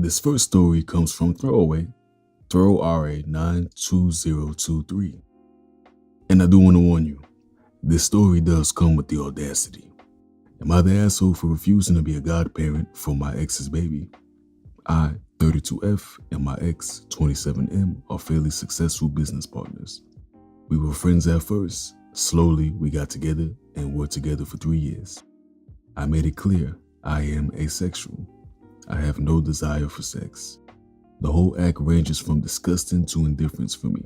This first story comes from Throwaway, Throw RA 92023. And I do want to warn you, this story does come with the audacity. Am I the asshole for refusing to be a godparent for my ex's baby? I, 32F, and my ex, 27M, are fairly successful business partners. We were friends at first. Slowly, we got together and were together for 3 years. I made it clear I am asexual. I have no desire for sex. The whole act ranges from disgusting to indifference for me.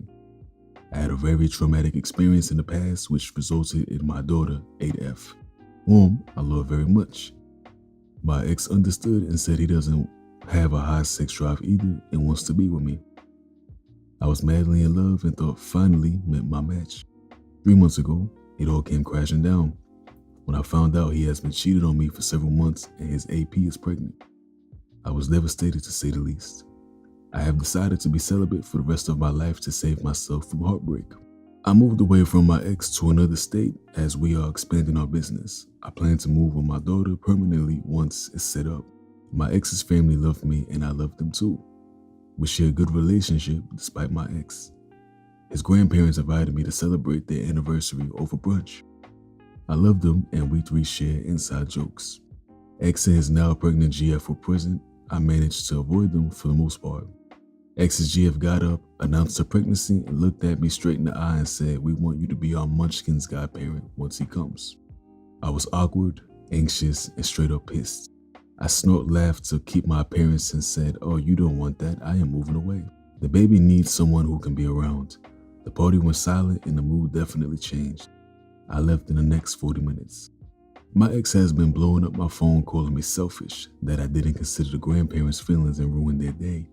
I had a very traumatic experience in the past which resulted in my daughter, 8F, whom I love very much. My ex understood and said he doesn't have a high sex drive either and wants to be with me. I was madly in love and thought finally met my match. 3 months ago, it all came crashing down when I found out he has been cheated on me for several months and his AP is pregnant. I was devastated to say the least. I have decided to be celibate for the rest of my life to save myself from heartbreak. I moved away from my ex to another state as we are expanding our business. I plan to move with my daughter permanently once it's set up. My ex's family loved me and I loved them too. We share a good relationship despite my ex. His grandparents invited me to celebrate their anniversary over brunch. I love them and we three share inside jokes. Ex and his now pregnant GF were present. I managed to avoid them for the most part. Ex's GF got up, announced her pregnancy, and looked at me straight in the eye and said, "We want you to be our Munchkin's godparent once he comes." I was awkward, anxious, and straight up pissed. I snort laughed to keep my appearance and said, "Oh, you don't want that, I am moving away. The baby needs someone who can be around." The party went silent and the mood definitely changed. I left in the next 40 minutes. My ex has been blowing up my phone calling me selfish, that I didn't consider the grandparents' feelings and ruin their day.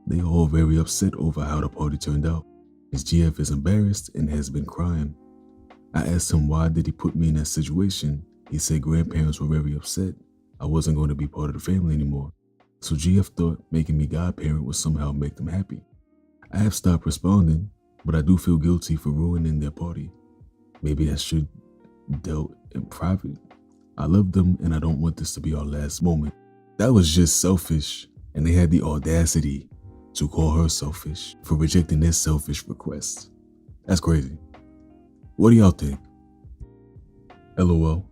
They are all very upset over how the party turned out. His GF is embarrassed and has been crying. I asked him why did he put me in that situation. He said grandparents were very upset. I wasn't going to be part of the family anymore. So GF thought making me godparent would somehow make them happy. I have stopped responding, but I do feel guilty for ruining their party. Maybe I should dealt in private. I love them and I don't want this to be our last moment. That was just selfish, and they had the audacity to call her selfish for rejecting their selfish request. That's crazy. What do y'all think? LOL.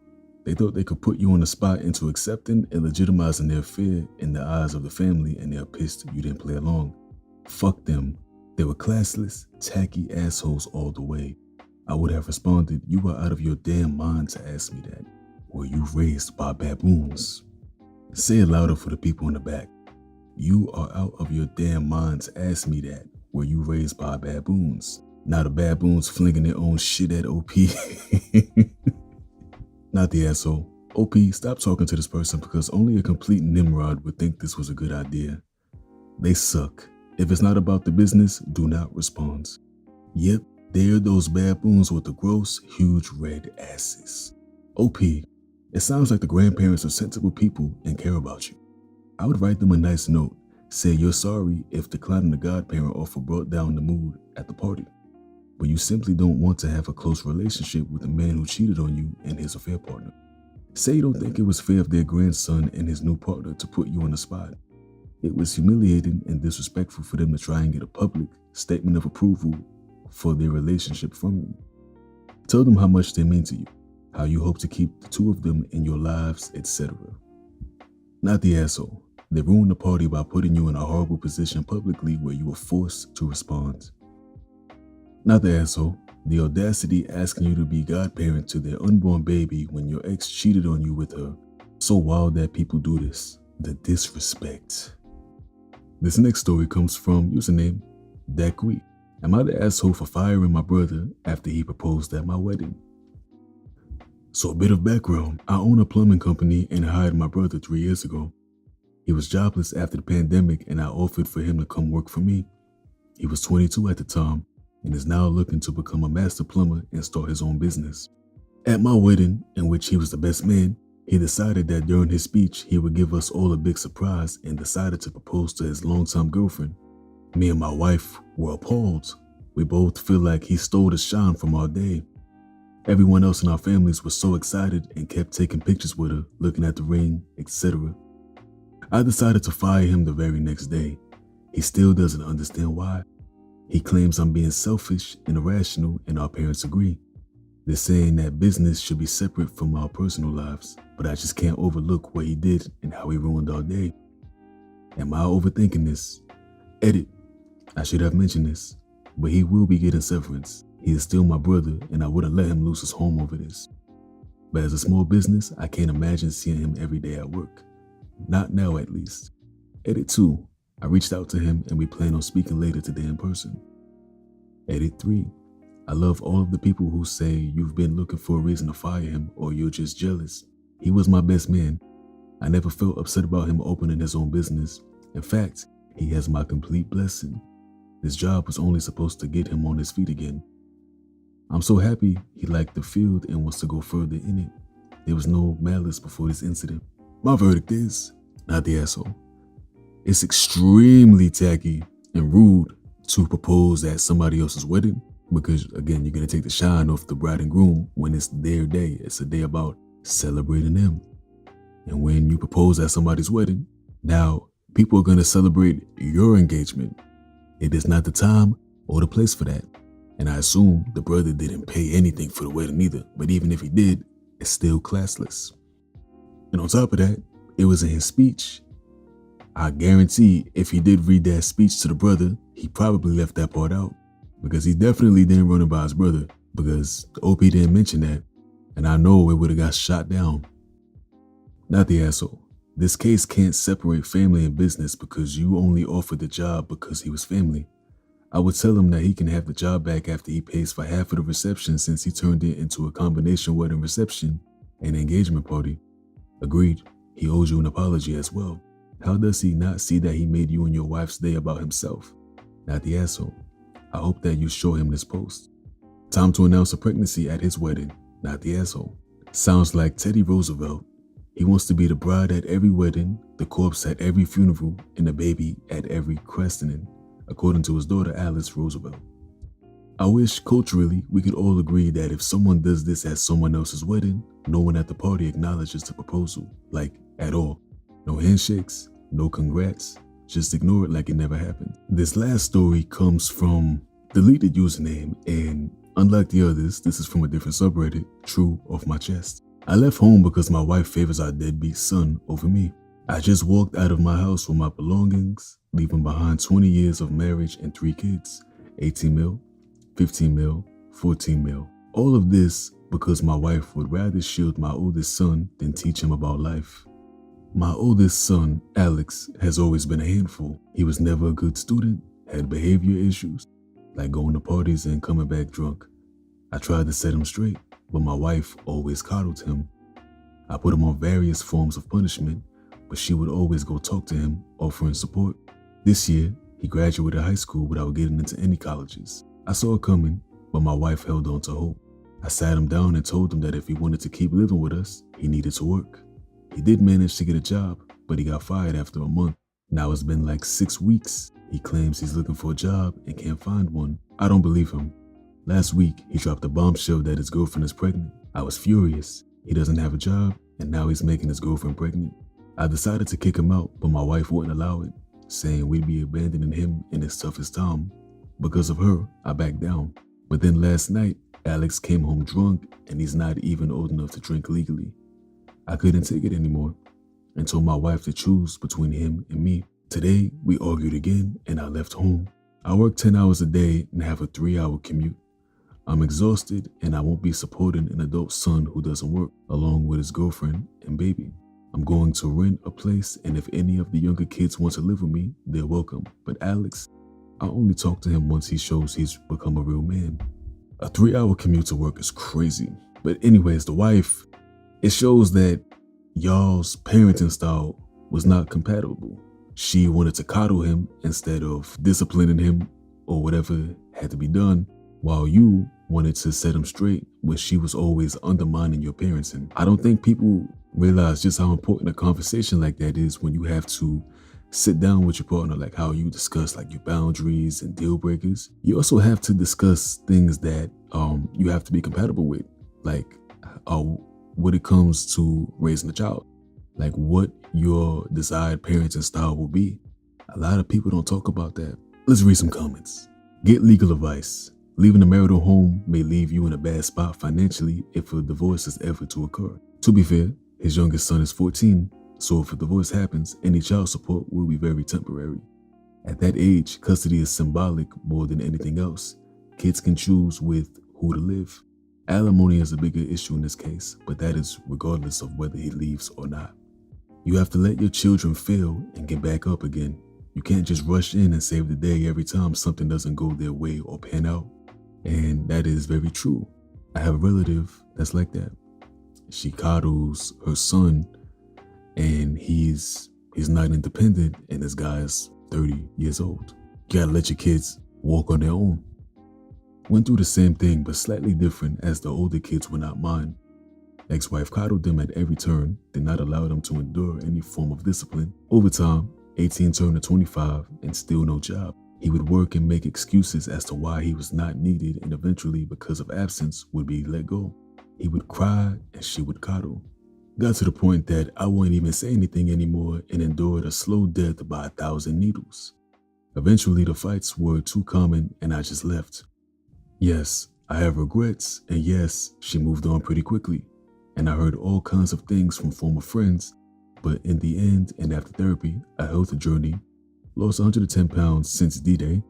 They thought they could put you on the spot into accepting and legitimizing their fear in the eyes of the family, and they're pissed you didn't play along. Fuck them. They were classless, tacky assholes all the way. I would have responded, "You are out of your damn mind to ask me that. Were you raised by baboons?" Say it louder for the people in the back. You are out of your damn mind to ask me that. Were you raised by baboons? Now the baboons flinging their own shit at OP. Not the asshole. OP, stop talking to this person because only a complete Nimrod would think this was a good idea. They suck. If it's not about the business, do not respond. Yep, they're those baboons with the gross, huge red asses. OP, it sounds like the grandparents are sensible people and care about you. I would write them a nice note, say you're sorry if declining the godparent offer brought down the mood at the party, but you simply don't want to have a close relationship with the man who cheated on you and his affair partner. Say you don't think it was fair of their grandson and his new partner to put you on the spot. It was humiliating and disrespectful for them to try and get a public statement of approval for their relationship from you. Tell them how much they mean to you, how you hope to keep the two of them in your lives, etc. Not the asshole. They ruined the party by putting you in a horrible position publicly where you were forced to respond. Not the asshole. The audacity asking you to be godparent to their unborn baby when your ex cheated on you with her. So wild that people do this. The disrespect. This next story comes from username Dakwe. Am I the asshole for firing my brother after he proposed at my wedding? So a bit of background. I own a plumbing company and hired my brother 3 years ago. He was jobless after the pandemic and I offered for him to come work for me. He was 22 at the time and is now looking to become a master plumber and start his own business. At my wedding, in which he was the best man, he decided that during his speech he would give us all a big surprise and decided to propose to his longtime girlfriend. Me and my wife were appalled. We both feel like he stole the shine from our day. Everyone else in our families was so excited and kept taking pictures with her, looking at the ring, etc. I decided to fire him the very next day. He still doesn't understand why. He claims I'm being selfish and irrational, and our parents agree. They're saying that business should be separate from our personal lives, but I just can't overlook what he did and how he ruined our day. Am I overthinking this? Edit. I should have mentioned this, but he will be getting severance. He is still my brother, and I wouldn't let him lose his home over this. But as a small business, I can't imagine seeing him every day at work. Not now, at least. Edit 2. I reached out to him and we plan on speaking later today in person. Edit 3. I love all of the people who say you've been looking for a reason to fire him or you're just jealous. He was my best man. I never felt upset about him opening his own business. In fact, he has my complete blessing. This job was only supposed to get him on his feet again. I'm so happy he liked the field and wants to go further in it. There was no malice before this incident. My verdict is, not the asshole. It's extremely tacky and rude to propose at somebody else's wedding because, again, you're going to take the shine off the bride and groom when it's their day. It's a day about celebrating them. And when you propose at somebody's wedding, now people are going to celebrate your engagement. It is not the time or the place for that. And I assume the brother didn't pay anything for the wedding either. But even if he did, it's still classless. And on top of that, it was in his speech. I guarantee if he did read that speech to the brother, he probably left that part out because he definitely didn't run it by his brother because the OP didn't mention that. And I know it would have got shot down. Not the asshole. This case can't separate family and business because you only offered the job because he was family. I would tell him that he can have the job back after he pays for half of the reception since he turned it into a combination wedding reception and engagement party. Agreed, he owes you an apology as well. How does he not see that he made you and your wife's day about himself? Not the asshole. I hope that you show him this post. Time to announce a pregnancy at his wedding. Not the asshole. Sounds like Teddy Roosevelt. He wants to be the bride at every wedding, the corpse at every funeral, and the baby at every christening, according to his daughter Alice Roosevelt. I wish culturally we could all agree that if someone does this at someone else's wedding, no one at the party acknowledges the proposal, like at all. No handshakes, no congrats, just ignore it like it never happened. This last story comes from deleted username, and unlike the others, this is from a different subreddit, True Off My Chest. I left home because my wife favors our deadbeat son over me. I just walked out of my house with my belongings, leaving behind 20 years of marriage and 3 kids, 18 mil, 15 mil, 14 mil. All of this because my wife would rather shield my oldest son than teach him about life. My oldest son, Alex, has always been a handful. He was never a good student, had behavior issues, like going to parties and coming back drunk. I tried to set him straight, but my wife always coddled him. I put him on various forms of punishment, but she would always go talk to him, offering support. This year, he graduated high school without getting into any colleges. I saw it coming, but my wife held on to hope. I sat him down and told him that if he wanted to keep living with us, he needed to work. He did manage to get a job, but he got fired after a month. Now it's been like 6 weeks. He claims he's looking for a job and can't find one. I don't believe him. Last week, he dropped a bombshell that his girlfriend is pregnant. I was furious. He doesn't have a job, and now he's making his girlfriend pregnant. I decided to kick him out, but my wife wouldn't allow it, saying we'd be abandoning him in his toughest time. Because of her, I backed down. But then last night, Alex came home drunk, and he's not even old enough to drink legally. I couldn't take it anymore and told my wife to choose between him and me. Today, we argued again and I left home. I work 10 hours a day and have a 3-hour commute. I'm exhausted and I won't be supporting an adult son who doesn't work, along with his girlfriend and baby. I'm going to rent a place, and if any of the younger kids want to live with me, they're welcome. But Alex, I only talk to him once he shows he's become a real man. A 3-hour commute to work is crazy. But anyways, the wife, it shows that y'all's parenting style was not compatible. She wanted to coddle him instead of disciplining him or whatever had to be done, while you wanted to set him straight, where she was always undermining your parenting. I don't think people realize just how important a conversation like that is when you have to sit down with your partner, like how you discuss like your boundaries and deal breakers. You also have to discuss things that you have to be compatible with, like when it comes to raising a child. like what your desired parenting style will be. A lot of people don't talk about that. Let's read some comments. Get legal advice. Leaving a marital home may leave you in a bad spot financially if a divorce is ever to occur. To be fair, his youngest son is 14, so if a divorce happens, any child support will be very temporary. At that age, custody is symbolic more than anything else. Kids can choose with who to live. Alimony is a bigger issue in this case, but that is regardless of whether he leaves or not. You have to let your children fail and get back up again. You can't just rush in and save the day every time something doesn't go their way or pan out. And that is very true. I have a relative that's like that. She coddles her son, and he's not independent, and this guy is 30 years old. You gotta let your kids walk on their own. Went through the same thing, but slightly different, as the older kids were not mine. Ex-wife coddled them at every turn, did not allow them to endure any form of discipline. Over time, 18 turned to 25 and still no job. He would work and make excuses as to why he was not needed, and eventually, because of absence, would be let go. He would cry and she would coddle. Got to the point that I wouldn't even say anything anymore and endured a slow death by 1,000 needles. Eventually, the fights were too common and I just left. Yes, I have regrets, and yes, she moved on pretty quickly. And I heard all kinds of things from former friends, but in the end and after therapy, a health journey, lost 110 pounds since D-Day,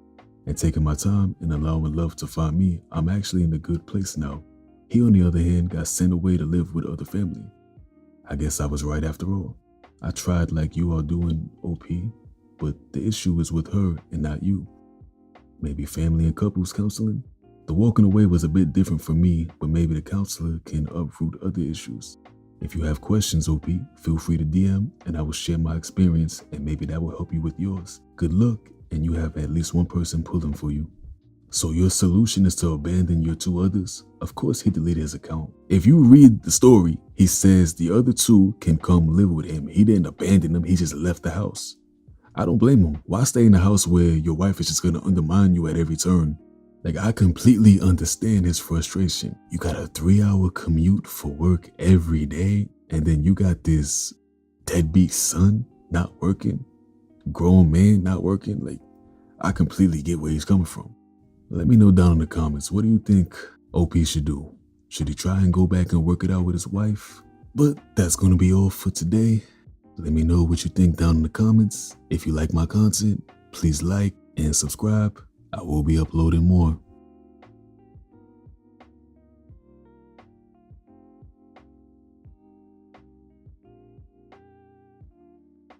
and taking my time and allowing love to find me, I'm actually in a good place now. He, on the other hand, got sent away to live with other family. I guess I was right after all. I tried like you are doing, OP, but the issue is with her and not you. Maybe family and couples counseling? The walking away was a bit different for me, but maybe the counselor can uproot other issues. If you have questions, OP, feel free to DM and I will share my experience, and maybe that will help you with yours. Good luck, and you have at least one person pulling for you. So your solution is to abandon your two others? Of course he deleted his account. If you read the story, he says the other two can come live with him. He didn't abandon them, he just left the house. I don't blame him. Why stay in a house where your wife is just gonna undermine you at every turn? Like, I completely understand his frustration. You got a 3-hour commute for work every day, and then you got this deadbeat son not working, grown man not working. Like, I completely get where he's coming from. Let me know down in the comments, what do you think OP should do? Should he try and go back and work it out with his wife? But that's going to be all for today. Let me know what you think down in the comments. If you like my content, please like and subscribe. I will be uploading more.